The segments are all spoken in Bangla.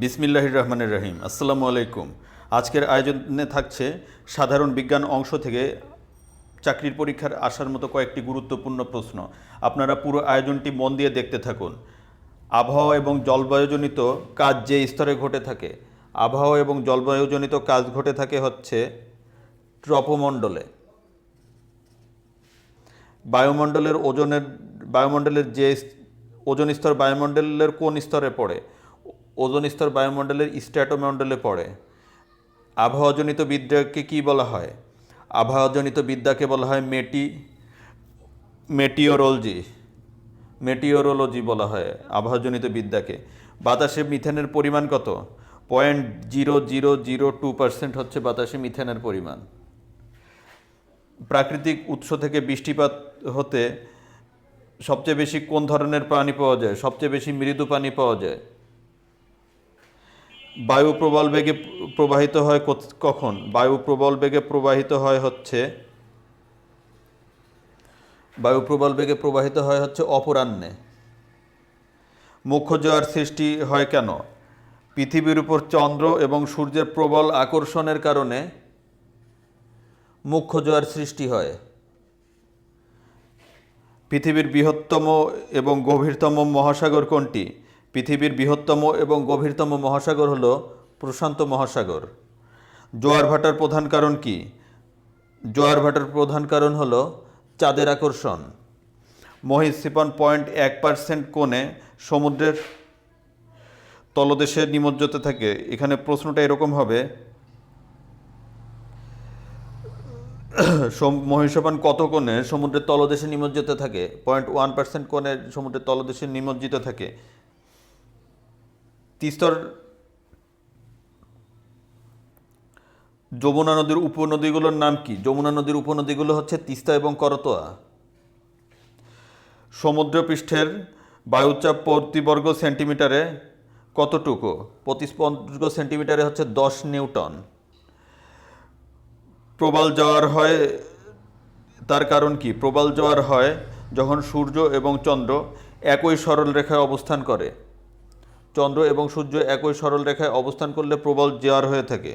বিসমিল্লাহির রহমানির রহিম। আসসালামু আলাইকুম। আজকের আয়োজনে থাকছে সাধারণ বিজ্ঞান অংশ থেকে চাকরির পরীক্ষার আসার মতো কয়েকটি গুরুত্বপূর্ণ প্রশ্ন। আপনারা পুরো আয়োজনটি মন দিয়ে দেখতে থাকুন। আবহাওয়া এবং জলবায়ুজনিত কাজ যে স্তরে ঘটে থাকে, আবহাওয়া এবং জলবায়ুজনিত কাজ ঘটে থাকে হচ্ছে ট্রপোমণ্ডলে। বায়ুমণ্ডলের যে ওজোন স্তর বায়ুমণ্ডলের কোন স্তরে পড়ে? ওজোন স্তর বায়ুমণ্ডলের স্ট্র্যাটোমণ্ডলে পড়ে। আবহাওয়াজনিত বিদ্যাকে কি বলা হয়? আবহাওয়াজনিত বিদ্যাকে বলা হয় মেটিওরোলজি মেটিওরোলজি বলা হয় আবহাওয়াজনিত বিদ্যাকে। বাতাসে মিথেনের পরিমাণ কত? 0.0002% হচ্ছে বাতাসে মিথেনের পরিমাণ। প্রাকৃতিক উৎস থেকে বৃষ্টিপাত হতে সবচেয়ে বেশি কোন ধরনের পানি পাওয়া যায়? সবচেয়ে বেশি মৃদু পানি পাওয়া যায়। বায়ু প্রবল বেগে প্রবাহিত হয় কখন? বায়ু প্রবল বেগে প্রবাহিত হয় হচ্ছে অপরাহ্নে। মুখ্য জোয়ার সৃষ্টি হয় কেন? পৃথিবীর উপর চন্দ্র এবং সূর্যের প্রবল আকর্ষণের কারণে মুখ্য জোয়ার সৃষ্টি হয়। পৃথিবীর বৃহত্তম এবং গভীরতম মহাসাগর কোনটি? পৃথিবীর বৃহত্তম এবং গভীরতম মহাসাগর হলো প্রশান্ত মহাসাগর। জোয়ার ভাটার প্রধান কারণ কি? জোয়ার ভাটার প্রধান কারণ হলো চাঁদের আকর্ষণ। মহিষ 53.1% কোণে সমুদ্রের তলদেশে নিমজ্জিত থাকে। এখানে প্রশ্নটা এরকম হবে, মহিষবান কত কোণে সমুদ্রের তলদেশে নিমজ্জিত থাকে? 0.1% কোণে সমুদ্রের তলদেশে নিমজ্জিত থাকে। তিস্তর যমুনা নদীর উপনদীগুলোর নাম কি? যমুনা নদীর উপনদীগুলো হচ্ছে তিস্তা এবং করতোয়া। সমুদ্রপৃষ্ঠের বায়ুচাপ প্রতি বর্গ সেন্টিমিটারে কতটুকু? প্রতি বর্গ সেন্টিমিটারে হচ্ছে 10 নিউটন। প্রবাল জোয়ার হয় তার কারণ কি? প্রবাল জোয়ার হয় যখন সূর্য এবং চন্দ্র একই সরল রেখায় অবস্থান করে। চন্দ্র এবং সূর্য একই সরল রেখায় অবস্থান করলে প্রবল জোয়ার হয়ে থাকে।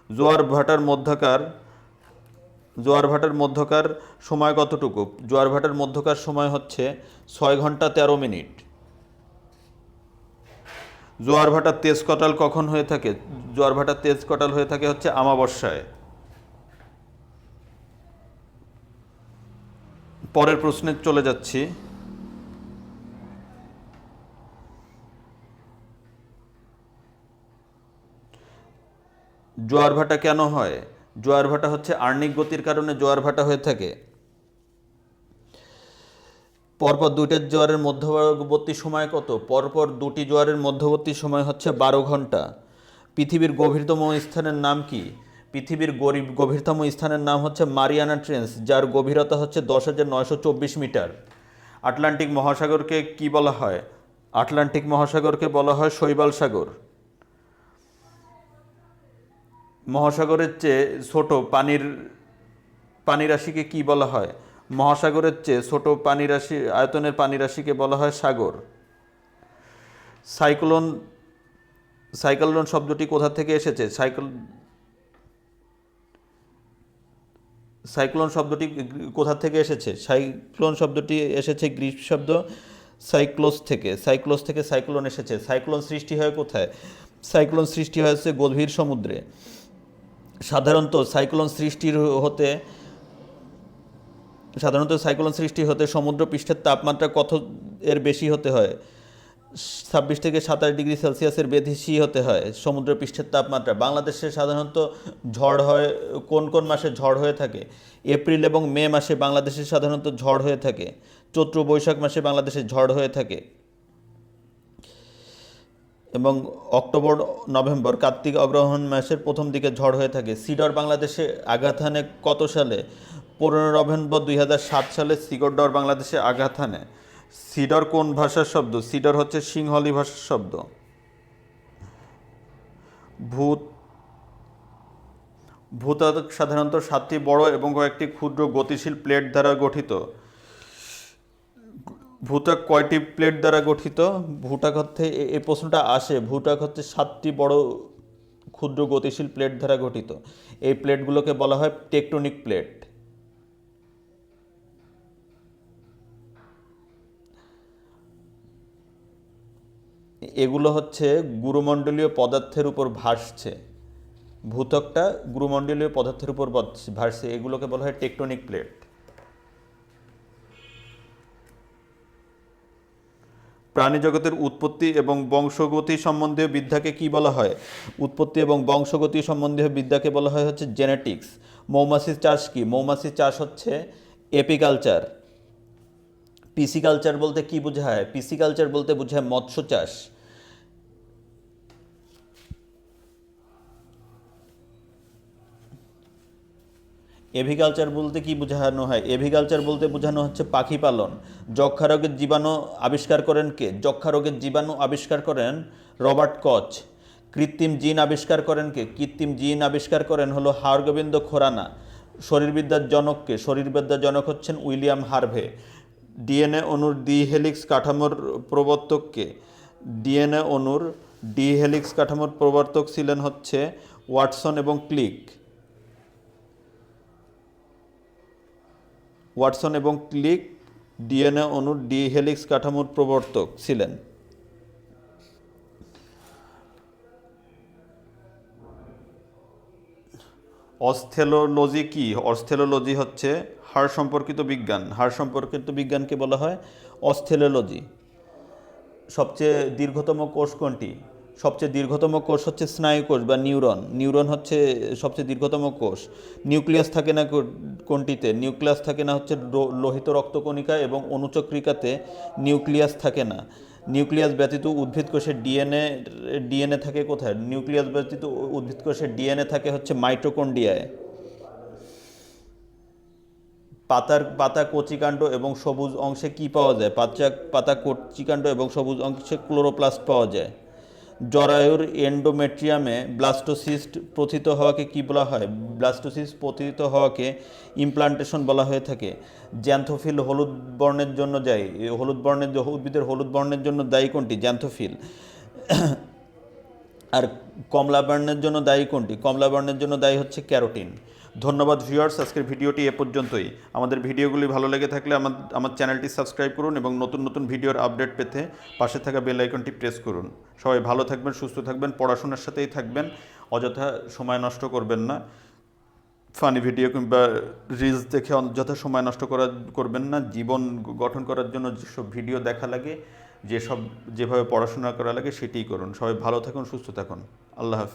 জোয়ার ভাটার মধ্যকার সময় কতটুকু? জোয়ার ভাটার মধ্যকার সময় হচ্ছে 6 ঘন্টা 13 মিনিট। জোয়ার ভাটার তেজ কটাল কখন হয়ে থাকে? জোয়ার ভাটার তেজ কটাল হয়ে থাকে হচ্ছে আমাবস্যায়। পরের প্রশ্নে চলে যাচ্ছি। জোয়ার ভাটা কেন হয়? জোয়ার ভাটা হচ্ছে আর্নিক গতির কারণে জোয়ার ভাটা হয়ে থাকে। পরপর দুইটা জোয়ারের মধ্যবর্তী সময় কত? পরপর দুটি জোয়ারের মধ্যবর্তী সময় হচ্ছে 12 ঘন্টা। পৃথিবীর গভীরতম স্থানের নাম কি? পৃথিবীর গভীরতম স্থানের নাম হচ্ছে মারিয়ানা ট্রেঞ্চ, যার গভীরতা হচ্ছে 10,924 মিটার। আটলান্টিক মহাসাগরকে কি বলা হয়? আটলান্টিক মহাসাগরকে বলা হয় শৈবাল সাগর। মহাসাগরের চেয়ে ছোট পানিরাশিকে কি বলা হয়? মহাসাগরের চেয়ে ছোট আয়তনের পানিরাশিকে বলা হয় সাগর। সাইক্লোন শব্দটি কোথা থেকে এসেছে? সাইক্লোন শব্দটি কোথা থেকে এসেছে? সাইক্লোন শব্দটি এসেছে গ্রিক শব্দ সাইক্লোস থেকে। সাইক্লোন এসেছে। সাইক্লোন সৃষ্টি হয় কোথায়? সাইক্লোন সৃষ্টি হয়েছে গভীর সমুদ্রে। সাধারণত সাইক্লোন সৃষ্টি হতে সমুদ্র পৃষ্ঠের তাপমাত্রা কত এর বেশি হতে হয়? 26 থেকে 27 ডিগ্রি সেলসিয়াসের বেশি হতে হয় সমুদ্র পৃষ্ঠের তাপমাত্রা। বাংলাদেশে সাধারণত ঝড় হয় কোন কোন মাসে ঝড় হয়ে থাকে? এপ্রিল এবং মে মাসে বাংলাদেশে সাধারণত ঝড় হয়ে থাকে। চৈত্র বৈশাখ মাসে বাংলাদেশে ঝড় হয়ে থাকে এবং অক্টোবর নভেম্বর কার্তিক অগ্রহায়ণ মাসের প্রথম দিকে ঝড় হয়ে থাকে। সিডর বাংলাদেশে আঘাত হানে কত সালে? 15 নভেম্বর 2007 সালে সিডর বাংলাদেশে আঘাত হানে। সিডর কোন ভাষার শব্দ? সিডর হচ্ছে সিংহলি ভাষার শব্দ। ভূত্বক সাধারণত 7টি বড় এবং কয়েকটি ক্ষুদ্র গতিশীল প্লেট দ্বারা গঠিত। ভূত্বক কয়টি প্লেট দ্বারা গঠিত? ভূত্বক হচ্ছে এই প্রশ্নটা আসে, ভূত্বক হচ্ছে 7টি বড় ক্ষুদ্র গতিশীল প্লেট দ্বারা গঠিত। এই প্লেটগুলোকে বলা হয় টেকটনিক প্লেট। এগুলো হচ্ছে গুরুমণ্ডলীয় পদার্থের উপর ভাসছে। ভূত্বকটা গুরুমণ্ডলীয় পদার্থের উপর ভাসছে, এগুলোকে বলা হয় টেকটনিক প্লেট। প্রাণী জগতের উৎপত্তি এবং বংশগতি সম্বন্ধীয় বিদ্যাকে কি বলা হয়? উৎপত্তি এবং বংশগতি সম্বন্ধীয় বিদ্যাকে বলা হয় হচ্ছে জেনেটিক্স। মৌমাছির চাষ কি? মৌমাছির চাষ হচ্ছে এপিকালচার। পিসিকালচার বলতে কি বোঝায়? পিসিকালচার বলতে বোঝায় মৎস্য চাষ। এভিকালচার বলতে কি বোঝানো হয়? এভিকালচার বলতে বোঝানো হচ্ছে পাখি পালন। যক্ষ্মা রোগের জীবাণু আবিষ্কার করেন কে? যক্ষ্মা রোগের জীবাণু আবিষ্কার করেন রবার্ট কচ। কৃত্রিম জিন আবিষ্কার করেন কে? কৃত্রিম জিন আবিষ্কার করেন হলো হাড়গোবিন্দ খোরানা। শরীরবিদ্যার জনক কে? শরীরবিদ্যার জনক হচ্ছেন উইলিয়াম হার্ভে। ডিএনএ অণুর দ্বি হেলিক্স কাঠামোর প্রবর্তক কে? ডিএনএ অণুর ডি হেলিক্স কাঠামোর প্রবর্তক ছিলেন হচ্ছে ওয়াটসন এবং ক্লিক। ওয়াটসন এবং ক্লিক ডিএনএ অণুর ডি হেলিক্স কাঠামোর প্রবর্তক ছিলেন। অস্থেলোলজি কি? অস্থেলোলজি হচ্ছে হাড় সম্পর্কিত বিজ্ঞান। হাড় সম্পর্কিত বিজ্ঞানকে বলা হয় অস্থেলোলজি। সবচেয়ে দীর্ঘতম কোষ কোনটি? সবচেয়ে দীর্ঘতম কোষ হচ্ছে স্নায়ুকোষ বা নিউরন। নিউরন হচ্ছে সবচেয়ে দীর্ঘতম কোষ। নিউক্লিয়াস থাকে না কোনটিতে? নিউক্লিয়াস থাকে না হচ্ছে লোহিত রক্তকণিকা এবং অনুচক্রিকাতে নিউক্লিয়াস থাকে না। নিউক্লিয়াস ব্যতীত উদ্ভিদ কোষের ডিএনএ থাকে কোথায়? নিউক্লিয়াস ব্যতীত উদ্ভিদ কোষের ডিএনএ থাকে হচ্ছে মাইটোকন্ড্রিয়ায়। পাতা কচিকাণ্ড এবং সবুজ অংশে কি পাওয়া যায়? পাতা কচিকাণ্ড এবং সবুজ অংশে ক্লোরোপ্লাস্ট পাওয়া যায়। জরায়ুর এন্ডোমেট্রিয়ামে ব্লাস্টোসিস্ট প্রথিত হওয়াকে কি বলা হয়? ব্লাস্টোসিস্ট প্রথিত হওয়াকে ইমপ্লান্টেশন বলা হয়ে থাকে। জ্যান্থোফিল হলুদ বর্ণের জন্য দায়ী। হলুদ বর্ণের উদ্ভিদের হলুদ বর্ণের জন্য দায়ী কোনটি? জ্যান্থোফিল। আর কমলা বর্ণের জন্য দায়ী কোনটি? কমলা বর্ণের জন্য দায়ী হচ্ছে ক্যারোটিন। ধন্যবাদ ভিউয়ার্স, আজকের ভিডিওটি এ পর্যন্তই। আমাদের ভিডিওগুলি ভালো লেগে থাকলে আমার চ্যানেলটি সাবস্ক্রাইব করুন এবং নতুন নতুন ভিডিওর আপডেট পেতে পাশে থাকা বেল আইকনটি প্রেস করুন। সবাই ভালো থাকবেন, সুস্থ থাকবেন, পড়াশোনার সাথেই থাকবেন, অযথা সময় নষ্ট করবেন না। ফানি ভিডিও কিংবা রিলস দেখে অযথা সময় নষ্ট করবেন না। জীবন গঠন করার জন্য যেসব ভিডিও দেখা লাগে, যেভাবে পড়াশোনা করা লাগে সেটিই করুন। সবাই ভালো থাকুন, সুস্থ থাকুন। আল্লাহ হাফেজ।